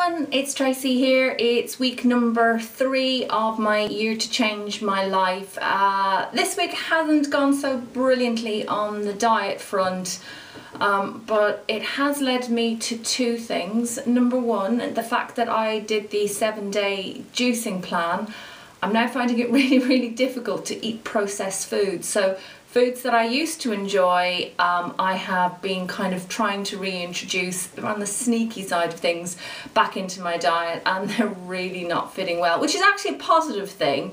everyone, it's Tracy here. It's week number 3 of my year to change my life. This week hasn't gone so brilliantly on the diet front, but it has led me to 2 things. Number 1, the fact that I did the 7-day juicing plan. I'm now finding it really difficult to eat processed foods. So foods that I used to enjoy, I have been kind of trying to reintroduce on the sneaky side of things back into my diet, and they're really not fitting well, which is actually a positive thing.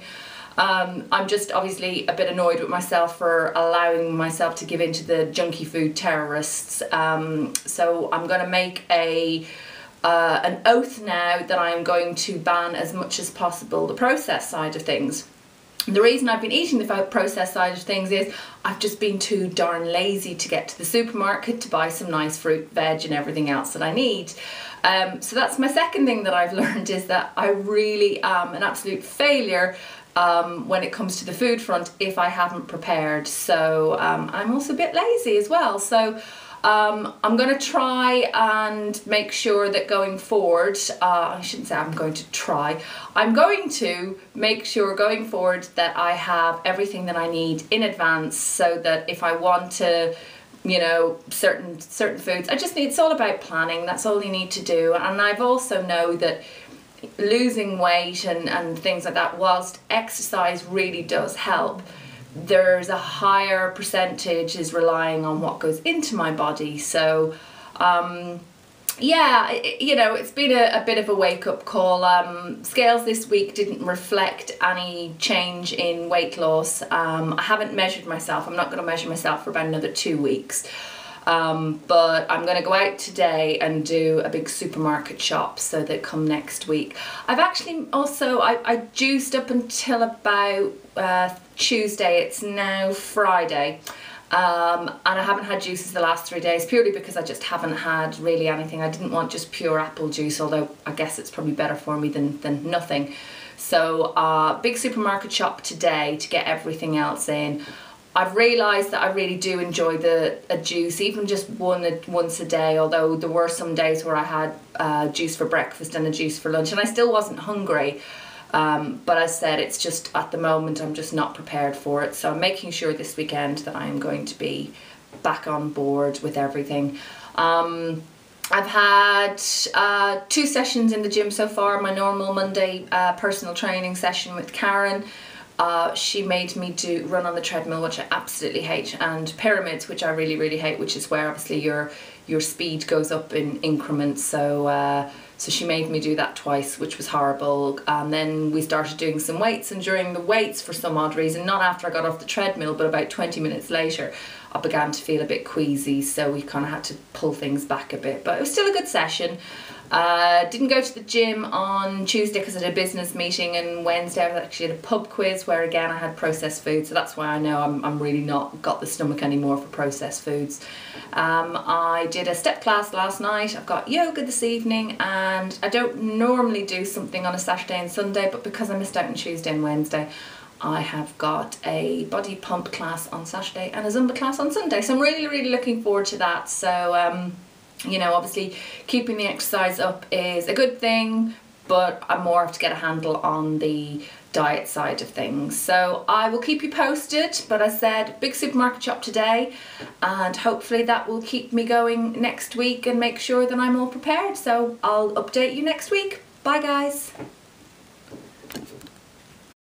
I'm just obviously a bit annoyed with myself for allowing myself to give in to the junky food terrorists. So I'm going to make an oath now that I am going to ban as much as possible the processed side of things. The reason I've been eating the processed side of things is I've just been too darn lazy to get to the supermarket to buy some nice fruit, veg and everything else that I need. So that's my second thing that I've learned, is that I really am an absolute failure when it comes to the food front if I haven't prepared. So I'm also a bit lazy as well. So I'm going to try and make sure that going forward, I shouldn't say I'm going to try, I'm going to make sure going forward that I have everything that I need in advance, so that if I want to, you know, certain foods, it's all about planning. That's all you need to do. And I've also know that losing weight and things like that, whilst exercise really does help, there's a higher percentage is relying on what goes into my body. So yeah, you know, it's been a bit of a wake-up call. Scales this week didn't reflect any change in weight loss. I haven't measured myself. I'm not going to measure myself for about another 2 weeks. But I'm going to go out today and do a big supermarket shop, so that come next week. I've actually also, I juiced up until about Tuesday. It's now Friday, and I haven't had juices the last 3 days, purely because I just haven't had really anything. I didn't want just pure apple juice, although I guess it's probably better for me than nothing. So big supermarket shop today to get everything else in. I've realised that I really do enjoy a juice, even just once a day, although there were some days where I had juice for breakfast and a juice for lunch, and I still wasn't hungry. But as I said, it's just at the moment I'm just not prepared for it. So I'm making sure this weekend that I am going to be back on board with everything. I've had 2 sessions in the gym so far. My normal Monday personal training session with Karen. She made me run on the treadmill, which I absolutely hate, and pyramids, which I really hate, which is where obviously your speed goes up in increments. So so she made me do that twice, which was horrible. And then we started doing some weights, and during the weights, for some odd reason, not after I got off the treadmill, but about 20 minutes later, I began to feel a bit queasy, so we kind of had to pull things back a bit. But it was still a good session. Didn't go to the gym on Tuesday because I had a business meeting, and Wednesday I actually had a pub quiz where again I had processed food, so that's why I know I'm really not got the stomach anymore for processed foods. I did a step class last night. I've got yoga this evening, and I don't normally do something on a Saturday and Sunday, but because I missed out on Tuesday and Wednesday, I have got a body pump class on Saturday and a Zumba class on Sunday, so I'm really looking forward to that. So you know, obviously keeping the exercise up is a good thing, but I more have to get a handle on the diet side of things. So I will keep you posted, but I said big supermarket shop today, and hopefully that will keep me going next week and make sure that I'm all prepared. So I'll update you next week. Bye guys.